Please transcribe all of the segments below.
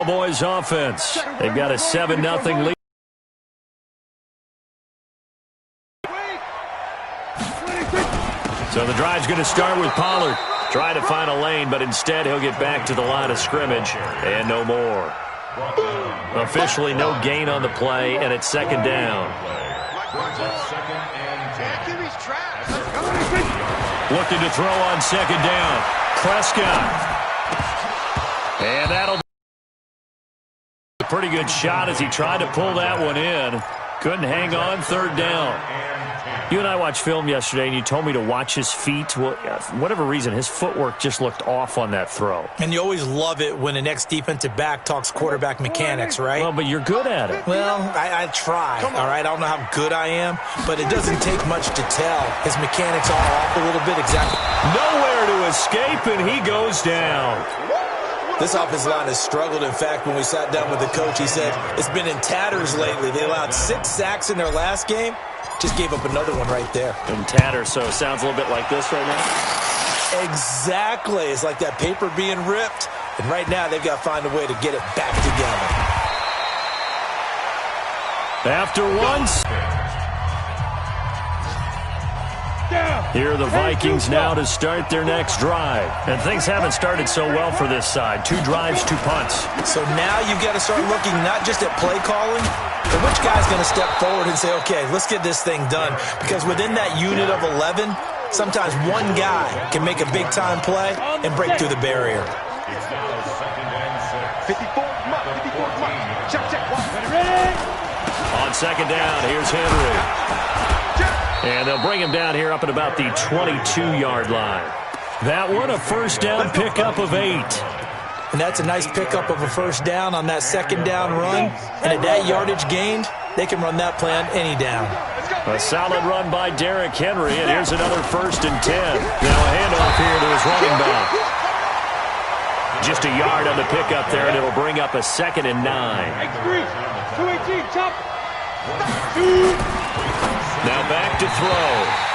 Cowboys offense. They've got a 7-0 lead. So the drive's going to start with Pollard. Trying to find a lane, but instead he'll get back to the line of scrimmage and no more. Officially no gain on the play, and it's second down. Looking to throw on second down. Prescott. And that'll be a pretty good shot as he tried to pull that one in. Couldn't hang on, third down. You and I watched film yesterday, and you told me to watch his feet. Well, for whatever reason, his footwork just looked off on that throw. And you always love it when the next defensive back talks quarterback mechanics, right? Well, but you're good at it. Well, I try, all right? I don't know how good I am, but it doesn't take much to tell. His mechanics are off a little bit, exactly. Nowhere to escape, and he goes down. This offensive line has struggled. In fact, when we sat down with the coach, he said it's been in tatters lately. They allowed 6 sacks in their last game. Just gave up another one right there. In tatters, so it sounds a little bit like this right now? Exactly. It's like that paper being ripped. And right now, they've got to find a way to get it back together. After once. Here are the Vikings now to start their next drive. And things haven't started so well for this side. 2 drives, 2 punts. So now you've got to start looking not just at play calling, but which guy's going to step forward and say, okay, let's get this thing done. Because within that unit of 11, sometimes one guy can make a big-time play and break through the barrier. 54, check. On second down, here's Henry. And they'll bring him down here up at about the 22-yard line. That one, a first down pickup of 8. And that's a nice pickup of a first down on that second down run. And at that yardage gained, they can run that play on any down. A solid run by Derrick Henry, and here's another first and 10. Now a handoff here to his running back. Just a yard on the pickup there, and it'll bring up a second and 9. 218, chop. Now back to throw.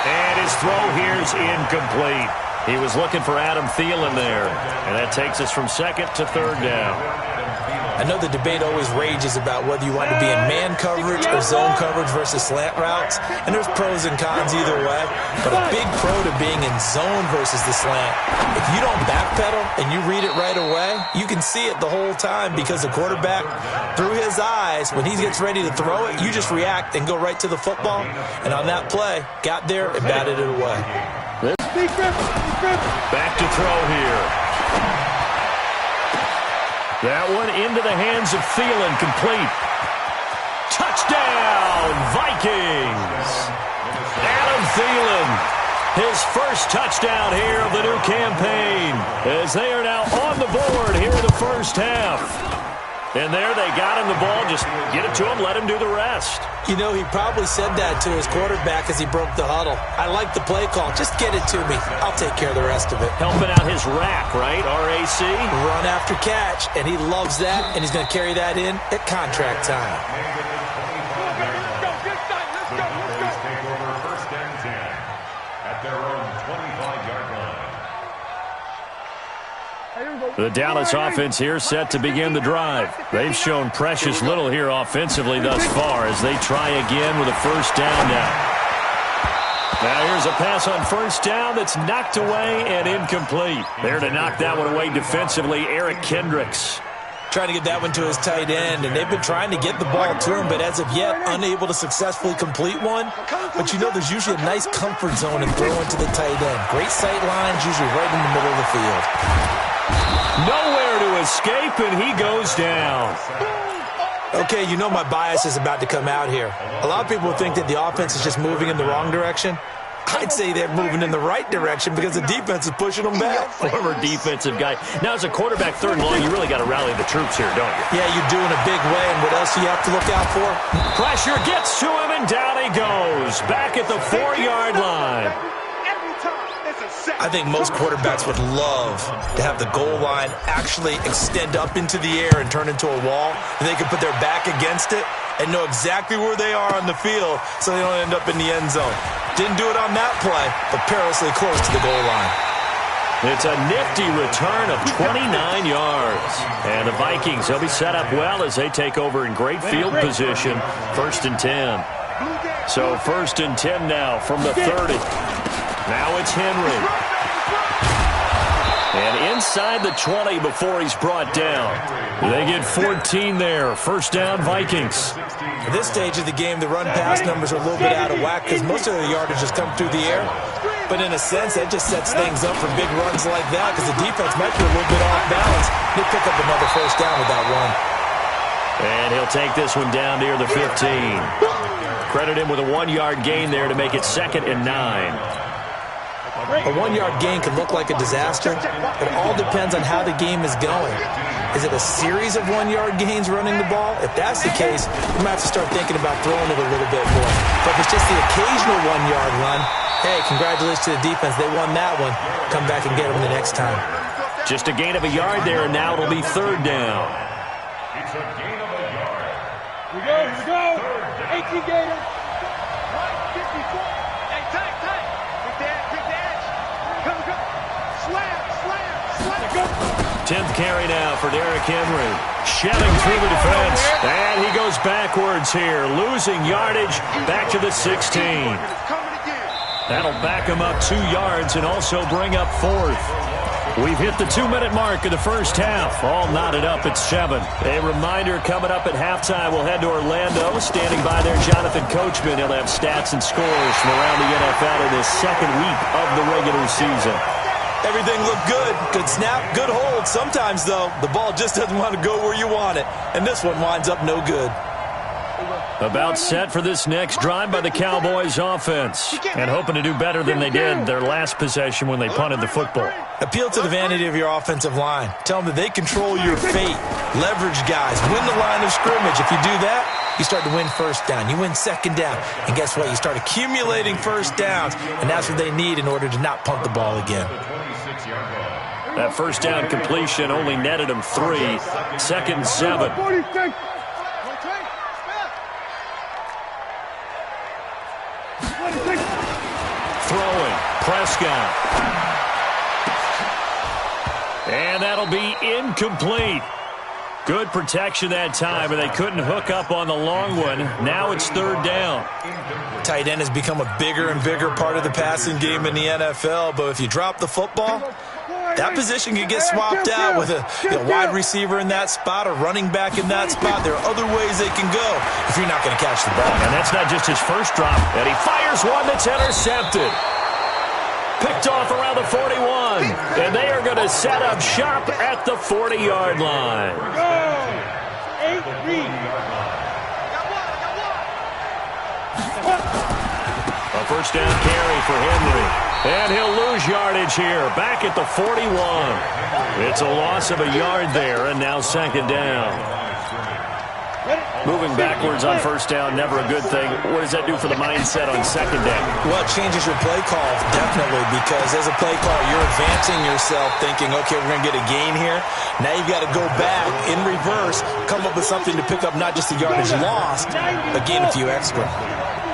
And his throw here's incomplete. He was looking for Adam Thielen there. And that takes us from second to third down. I know the debate always rages about whether you want to be in man coverage or zone coverage versus slant routes. And there's pros and cons either way. But a big pro to being in zone versus the slant. If you don't backpedal and you read it right away, you can see it the whole time because the quarterback, through his eyes, when he gets ready to throw it, you just react and go right to the football. And on that play, got there and batted it away. Back to throw here. That one into the hands of Thielen, complete. Touchdown, Vikings! Adam Thielen, his first touchdown here of the new campaign, as they are now on the board here in the first half. And there they got him the ball. Just get it to him, let him do the rest. You know, he probably said that to his quarterback as he broke the huddle. I like the play call. Just get it to me. I'll take care of the rest of it. Helping out his rack, right? RAC? Run after catch, and he loves that, and he's going to carry that in at contract time. Take over first and 10 at their own 25-yard line. The Dallas offense here set to begin the drive. They've shown precious little here offensively thus far as they try again with a first down now. Now here's a pass on first down that's knocked away and incomplete. There to knock that one away defensively, Eric Kendricks. Trying to get that one to his tight end, and they've been trying to get the ball to him, but as of yet, unable to successfully complete one. But you know there's usually a nice comfort zone in throwing to the tight end. Great sight lines, usually right in the middle of the field. Nowhere to escape, and he goes down. Okay, you know my bias is about to come out here. A lot of people think that the offense is just moving in the wrong direction. I'd say they're moving in the right direction because the defense is pushing them back. Former defensive guy. Now, as a quarterback, third and long, you really got to rally the troops here, don't you? Yeah, you do in a big way, and what else do you have to look out for? Pressure gets to him, and down he goes. Back at the 4-yard line. I think most quarterbacks would love to have the goal line actually extend up into the air and turn into a wall, and they can put their back against it and know exactly where they are on the field so they don't end up in the end zone. Didn't do it on that play, but perilously close to the goal line. It's a nifty return of 29 yards. And the Vikings, they'll be set up well as they take over in great field position. 1st and 10. So 1st and 10 now from the 30. Now it's Henry. And inside the 20 before he's brought down. They get 14 there. 1st down, Vikings. At this stage of the game, the run-pass numbers are a little bit out of whack because most of the yardage has come through the air. But in a sense, that just sets things up for big runs like that because the defense might be a little bit off balance. They pick up another 1st down with that run. And he'll take this one down near the 15. Credit him with a 1-yard gain there to make it 2nd and 9. A 1-yard gain can look like a disaster. It all depends on how the game is going. Is it a series of 1-yard gains running the ball? If that's the case, you might have to start thinking about throwing it a little bit more. But if it's just the occasional 1-yard run, hey, congratulations to the defense. They won that one. Come back and get them the next time. Just a gain of a yard there, and now it'll be 3rd down. It's a gain of a yard. Here we go. 18 Gator. 54. Hey, tight. Big dash. Come. Slam. 10th carry now for Derrick Henry. Shelling through the defense. And he goes backwards here, losing yardage back to the 16. That'll back him up 2 yards and also bring up 4th. We've hit the 2-minute mark of the 1st half. All knotted up at 7. A reminder coming up at halftime, we'll head to Orlando. Standing by there, Jonathan Coachman. He'll have stats and scores from around the NFL in this 2nd week of the regular season. Everything looked good. Good snap, good hold. Sometimes, though, the ball just doesn't want to go where you want it. And this one winds up no good. About set for this next drive by the Cowboys offense. And hoping to do better than they did their last possession when they punted the football. Appeal to the vanity of your offensive line. Tell them that they control your fate. Leverage guys. Win the line of scrimmage. If you do that, you start to win 1st down. You win 2nd down. And guess what? You start accumulating 1st downs. And that's what they need in order to not punt the ball again. That 1st down completion only netted him 3. 2nd and 7. Throwing. Prescott. And that'll be incomplete. Good protection that time, and they couldn't hook up on the long one. Now it's 3rd down. Tight end has become a bigger and bigger part of the passing game in the NFL, but if you drop the football, that position can get swapped out with a wide receiver in that spot, a running back in that spot. There are other ways they can go if you're not going to catch the ball. And that's not just his first drop. And he fires one that's intercepted. Picked off around the 41. And they are going to set up shop at the 40-yard line. A 1st down carry for Henry. And he'll lose yardage here. Back at the 41. It's a loss of a yard there, and now 2nd down. Moving backwards on 1st down, never a good thing. What does that do for the mindset on 2nd down? Well, it changes your play call, definitely, because as a play call, you're advancing yourself thinking, okay, we're going to get a gain here. Now you've got to go back in reverse, come up with something to pick up not just the yardage lost, but gain a few extra.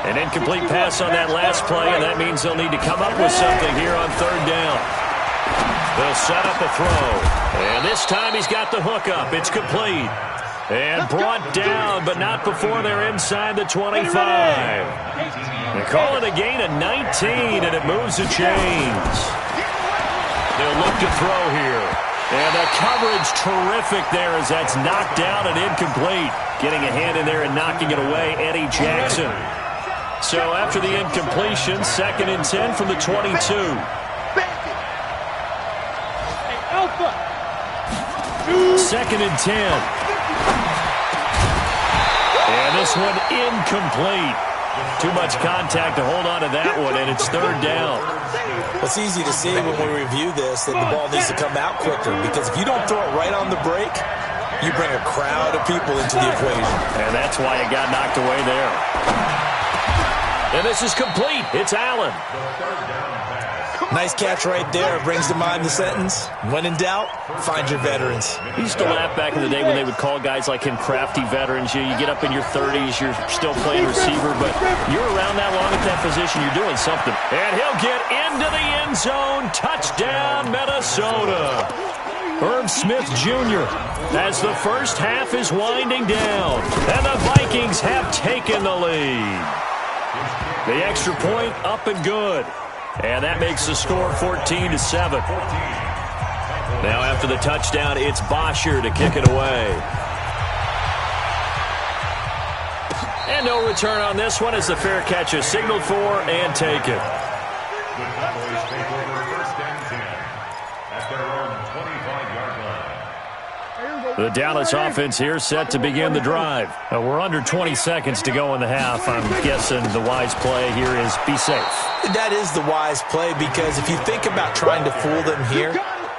An incomplete pass on that last play, and that means they'll need to come up with something here on 3rd down. They'll set up a throw. And this time he's got the hook up. It's complete. And brought down, but not before they're inside the 25. They call it a gain of 19, and it moves the chains. They'll look to throw here. And the coverage terrific there as that's knocked down and incomplete. Getting a hand in there and knocking it away, Eddie Jackson. So after the incompletion, 2nd and 10 from the 22. 2nd and 10. And this one incomplete. Too much contact to hold on to that one, and it's 3rd down. It's easy to see when we review this that the ball needs to come out quicker, because if you don't throw it right on the break, you bring a crowd of people into the equation. And that's why it got knocked away there. And this is complete. It's Allen. Nice catch right there. Brings to mind the sentence, when in doubt, find your veterans. We used to laugh back in the day when they would call guys like him crafty veterans. You get up in your 30s, you're still playing receiver, but you're around that long at that position, you're doing something. And he'll get into the end zone. Touchdown, Minnesota. Herb Smith Jr. as the first half is winding down, and the Vikings have taken the lead. The extra point up and good. And that makes the score 14-7. Now after the touchdown, it's Bosher to kick it away. And no return on this one as the fair catch is signaled for and taken. The Cowboys take over first and 10 at their own 25-yard line. The Dallas offense here set to begin the drive. We're under 20 seconds to go in the half. I'm guessing the wise play here is be safe. That is the wise play, because if you think about trying to fool them here,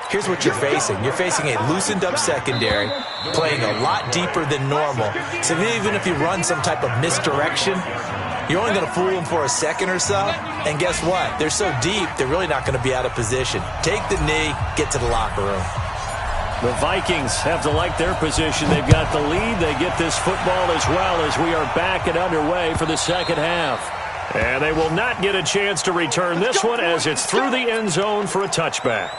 here's what you're facing. You're facing a loosened-up secondary, playing a lot deeper than normal. So even if you run some type of misdirection, you're only going to fool them for a second or so. And guess what? They're so deep, they're really not going to be out of position. Take the knee, get to the locker room. The Vikings have to like their position. They've got the lead. They get this football as well as we are back and underway for the second half. And they will not get a chance to return this one as it's through the end zone for a touchback.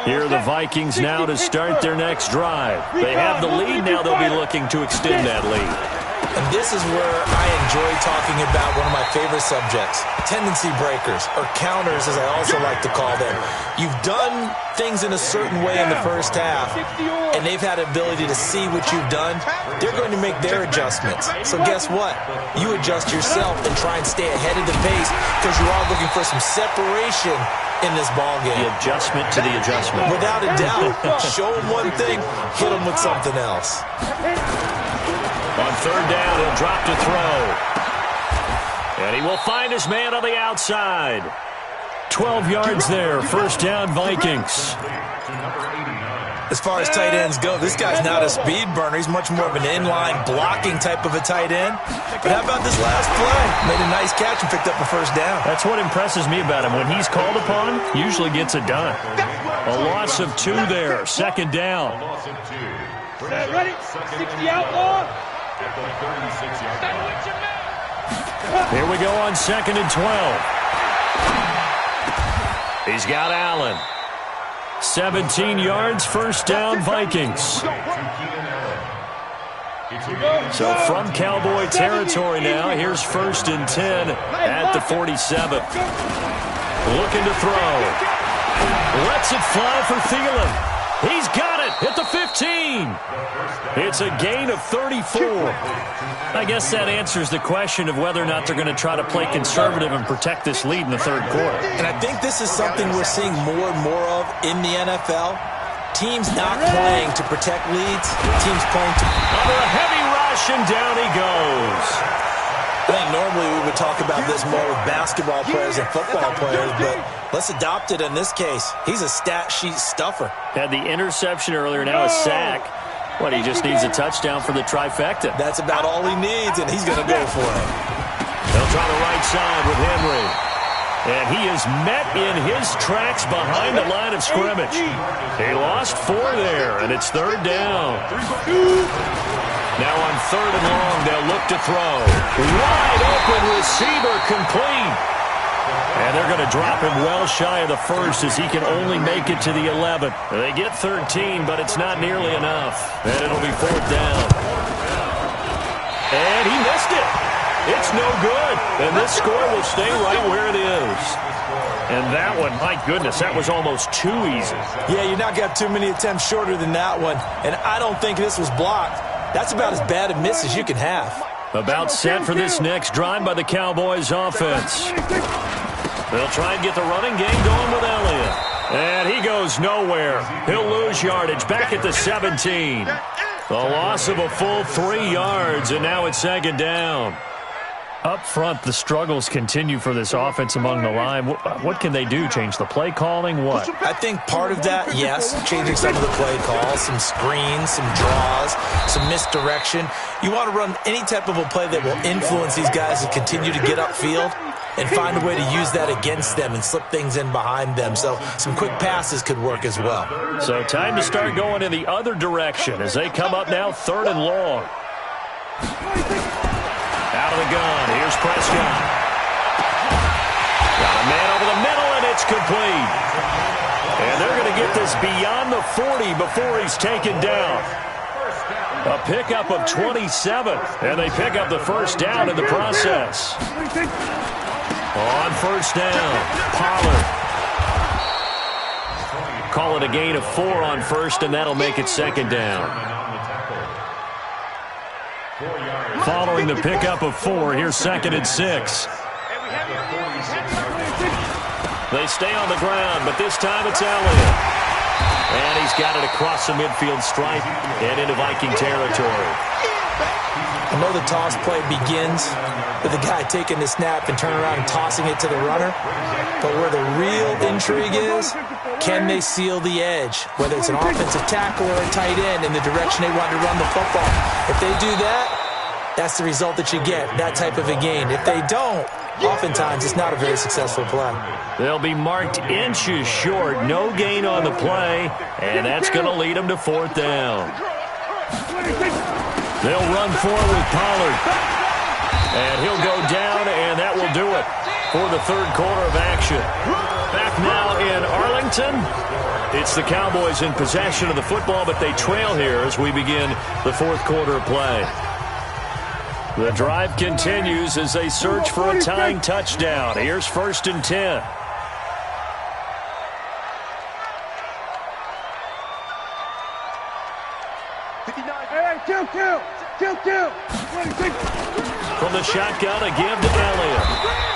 Here are the Vikings now to start their next drive. They have the lead. Now they'll be looking to extend that lead. And this is where I enjoy talking about one of my favorite subjects, tendency breakers, or counters as I also like to call them. You've done things in a certain way in the first half, and they've had the ability to see what you've done. They're going to make their adjustments. So guess what? You adjust yourself and try and stay ahead of the pace, because you're all looking for some separation in this ball game. The adjustment to the adjustment. Without a doubt. Show them one thing, hit them with something else. On third down, he'll drop to throw. And he will find his man on the outside. 12 yards there, first down Vikings. As far as tight ends go, this guy's not a speed burner. He's much more of an inline blocking type of a tight end. But how about this last play? Made a nice catch and picked up a first down. That's what impresses me about him. When he's called upon, usually gets it done. A loss of 2 there, second down. Ready? 60 outlaw. At the 36-yard line. Here we go on 2nd and 12. He's got Allen. 17 yards, first down, Vikings. So from Cowboy territory now, here's 1st and 10 at the 47. Looking to throw. Lets it fly for Thielen. He's got it at the 15. It's a gain of 34. I guess that answers the question of whether or not they're going to try to play conservative and protect this lead in the third quarter. And I think this is something we're seeing more and more of in the NFL. Teams not playing to protect leads. Teams playing to... Under a heavy rush, and down he goes. I think normally we would talk about this more with basketball players and football players, but let's adopt it in this case. He's a stat sheet stuffer. Had the interception earlier, now a sack. What, he just needs a touchdown for the trifecta. That's about all he needs, and he's going to go for it. They'll try the right side with Henry. And he is met in his tracks behind the line of scrimmage. He lost 4 there, and it's third down. Now on 3rd and long, they'll look to throw. Wide open receiver complete. And they're going to drop him well shy of the first as he can only make it to the 11. They get 13, but it's not nearly enough. And it'll be 4th down. And he missed it. It's no good. And this score will stay right where it is. And that one, my goodness, that was almost too easy. Yeah, you're not got too many attempts shorter than that one. And I don't think this was blocked. That's about as bad a miss as you can have. About set for this next drive by the Cowboys offense. They'll try and get the running game going with Elliott. And he goes nowhere. He'll lose yardage back at the 17. The loss of a full 3 yards, and now it's 2nd down. Up front, the struggles continue for this offense among the line. What can they do? Change the play calling? What? I think part of that, yes, changing some of the play calls, some screens, some draws, some misdirection. You want to run any type of a play that will influence these guys to continue to get upfield and find a way to use that against them and slip things in behind them. So some quick passes could work as well. So time to start going in the other direction as they come up now 3rd and long. Out of the gun, here's Prescott. Got a man over the middle, and it's complete. And they're going to get this beyond the 40 before he's taken down. A pickup of 27, and they pick up the first down in the process. On first down, Pollard. Call it a gain of 4 on first, and that'll make it 2nd down. Following the pickup of 4, here's 2nd and 6. They stay on the ground, but this time it's Elliott. And he's got it across the midfield stripe and into Viking territory. I know the toss play begins with the guy taking the snap and turning around and tossing it to the runner. But where the real intrigue is, can they seal the edge? Whether it's an offensive tackle or a tight end in the direction they want to run the football. If they do that, that's the result that you get, that type of a gain. If they don't, oftentimes it's not a very successful play. They'll be marked inches short, no gain on the play, and that's going to lead them to 4th down. They'll run forward with Pollard. And he'll go down, and that will do it for the 3rd quarter of action. Back now in Arlington. It's the Cowboys in possession of the football, but they trail here as we begin the 4th quarter of play. The drive continues as they search for a tying touchdown. Here's 1st and 10. From the shotgun, a give to Elliott.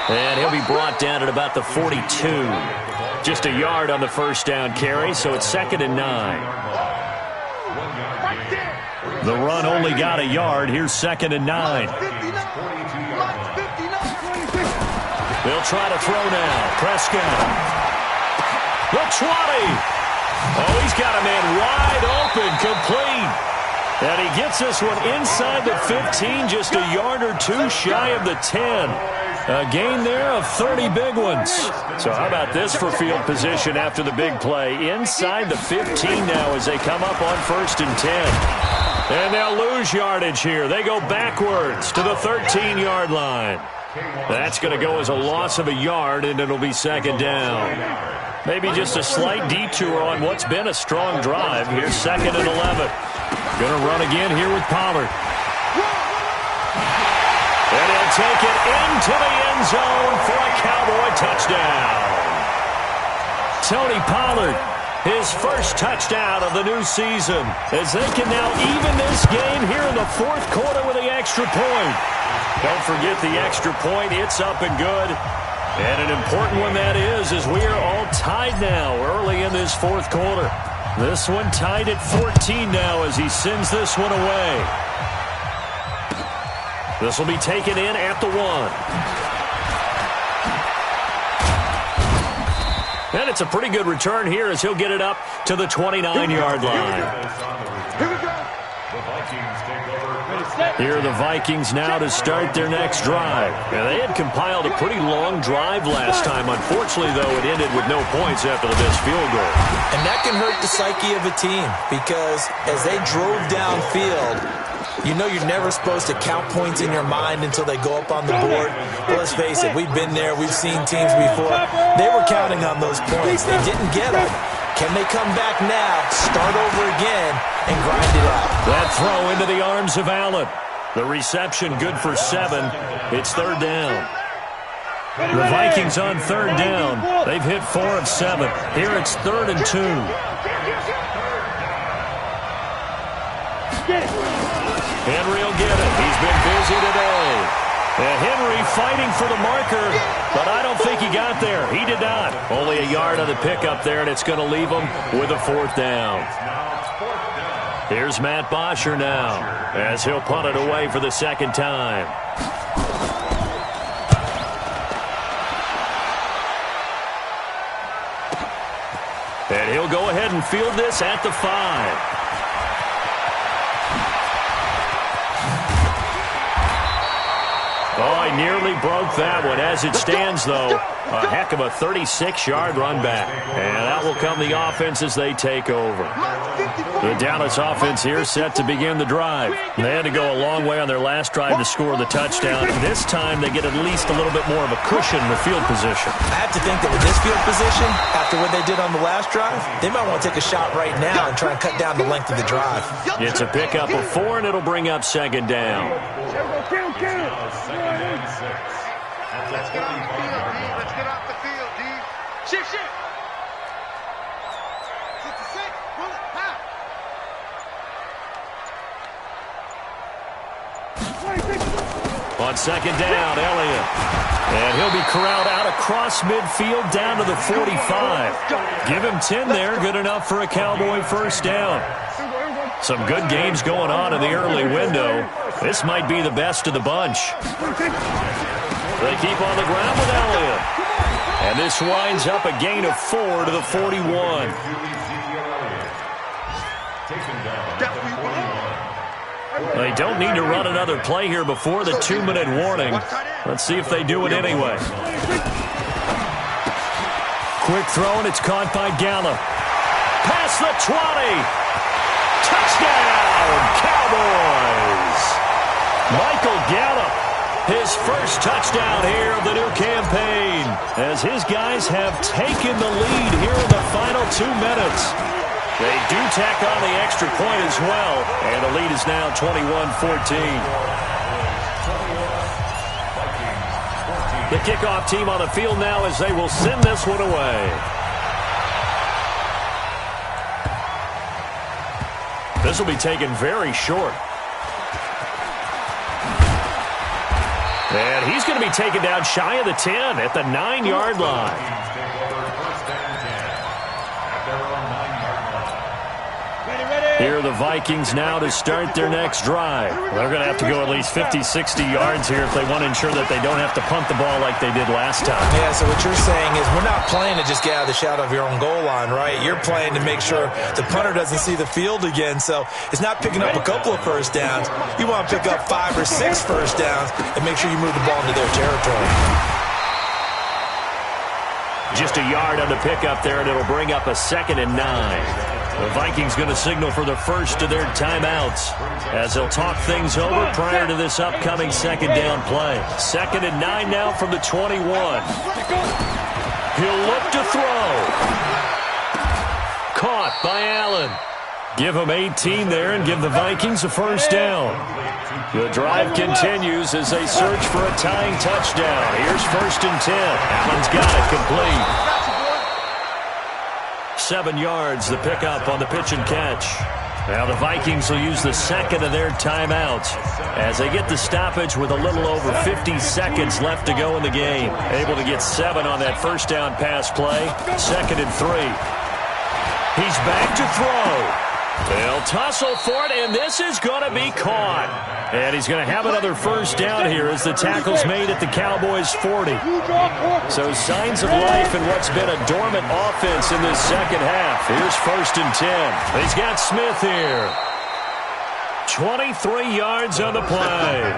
And he'll be brought down at about the 42. Just a yard on the first down carry, so it's 2nd and 9. The run only got a yard. Here's 2nd and 9. They'll try to throw now. Prescott. The 20. Oh, he's got a man wide open, complete. And he gets this one inside the 15, just a yard or 2 shy of the 10. A gain there of 30 big ones. So how about this for field position after the big play? Inside the 15 now as they come up on 1st and 10. And they'll lose yardage here. They go backwards to the 13-yard line. That's going to go as a loss of a yard, and it'll be 2nd down. Maybe just a slight detour on what's been a strong drive. Here's 2nd and 11. Going to run again here with Pollard. And he'll take it into the end zone for a Cowboy touchdown. Tony Pollard, his first touchdown of the new season, as they can now even this game here in the 4th quarter with the extra point. Don't forget the extra point. It's up and good. And an important one that is, as we are all tied now early in this 4th quarter. This one tied at 14 now as he sends this one away. This will be taken in at the 1. And it's a pretty good return here as he'll get it up to the 29-yard line. Here are the Vikings now to start their next drive. Now, they had compiled a pretty long drive last time. Unfortunately, though, it ended with no points after the missed field goal. And that can hurt the psyche of a team because as they drove downfield, you know you're never supposed to count points in your mind until they go up on the board. But let's face it, we've been there. We've seen teams before. They were counting on those points. They didn't get them. Can they come back now, start over again, and grind it out? That throw into the arms of Allen. The reception good for 7. It's 3rd down. The Vikings on 3rd down. They've hit 4 of 7. Here it's 3rd and 2. Henry will get it. He's been busy today. And Henry fighting for the marker, but I don't think he got there. He did not. Only a yard on the pickup there, and it's going to leave him with a 4th down. Here's Matt Bosher now as he'll punt it away for the 2nd time. And he'll go ahead and field this at the 5. Oh, he nearly broke that one. As it stands, though, a heck of a 36-yard run back. And that will come the offense as they take over. The Dallas offense here set to begin the drive. They had to go a long way on their last drive to score the touchdown. This time they get at least a little bit more of a cushion in the field position. I have to think that with this field position, after what they did on the last drive, they might want to take a shot right now and try and cut down the length of the drive. It's a pickup of 4, and it'll bring up second down. Let's get off the field, D. Let's get off the field, D. Shift. 66. Pull it. On second down, Elliott. And he'll be corralled out across midfield down to the 45. Give him 10 there. Good enough for a Cowboy first down. Some good games going on in the early window. This might be the best of the bunch. They keep on the ground with Elliott. And this winds up a gain of 4 to the 41. They don't need to run another play here before the 2-minute warning. Let's see if they do it anyway. Quick throw, and it's caught by Gallup. Past the 20. Touchdown, Cowboys. Michael Gallup, his first touchdown here of the new campaign, as his guys have taken the lead here in the final 2 minutes. They do tack on the extra point as well, and the lead is now 21-14. The kickoff team on the field now as they will send this one away. This will be taken very short. And he's going to be taken down shy of the 10 at the 9-yard line. Here are the Vikings now to start their next drive. They're going to have to go at least 50, 60 yards here if they want to ensure that they don't have to punt the ball like they did last time. Yeah, so what you're saying is we're not playing to just get out of the shadow of your own goal line, right? You're playing to make sure the punter doesn't see the field again. So it's not picking up a couple of first downs. You want to pick up 5 or 6 first downs and make sure you move the ball into their territory. Just a yard on the pickup there, and it'll bring up a 2nd and 9. The Vikings going to signal for the first of their timeouts as they'll talk things over prior to this upcoming second down play. 2nd and 9 now from the 21. He'll look to throw. Caught by Allen. Give him 18 there and give the Vikings a first down. The drive continues as they search for a tying touchdown. Here's 1st and 10. Allen's got it complete. 7 yards, the pickup on the pitch and catch. Now the Vikings will use the 2nd of their timeouts as they get the stoppage with a little over 50 seconds left to go in the game. Able to get 7 on that first down pass play. 2nd and 3. He's back to throw. They'll tussle for it, and this is going to be caught. And he's going to have another first down here as the tackle's made at the Cowboys' 40. So signs of life in what's been a dormant offense in this second half. Here's 1st and 10. He's got Smith here. 23 yards on the play.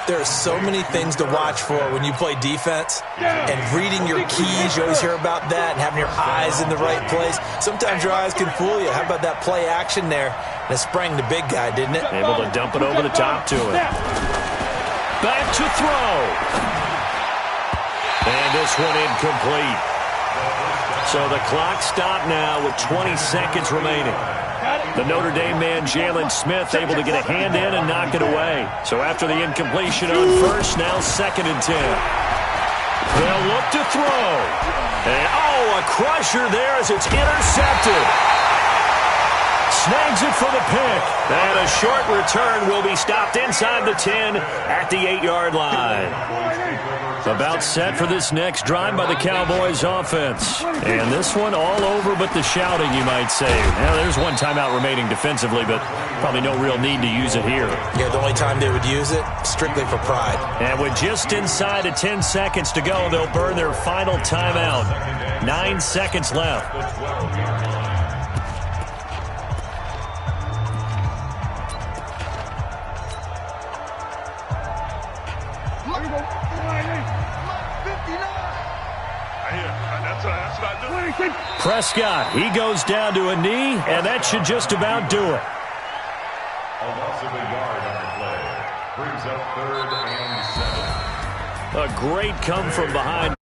There are so many things to watch for when you play defense, and reading your keys, you always hear about that, and having your eyes in the right place. Sometimes your eyes can fool you. How about that play action there? And it sprang the big guy, didn't it? Able to dump it over the top to him. Back to throw. And this one incomplete. So the clock stopped now with 20 seconds remaining. The Notre Dame man, Jalen Smith, able to get a hand in and knock it away. So after the incompletion on first, now 2nd and 10. They'll look to throw. And, a crusher there as it's intercepted. snags it for the pick. And a short return will be stopped inside the 10 at the 8-yard line. About set for this next drive by the Cowboys offense. And this one all over but the shouting, you might say. Now, there's one timeout remaining defensively, but probably no real need to use it here. Yeah, the only time they would use it, strictly for pride. And with just inside of 10 seconds to go, they'll burn their final timeout. 9 seconds left. Prescott, he goes down to a knee, and that should just about do it. A loss of a yard on the play. Brings up 3rd and 7. A great come from behind.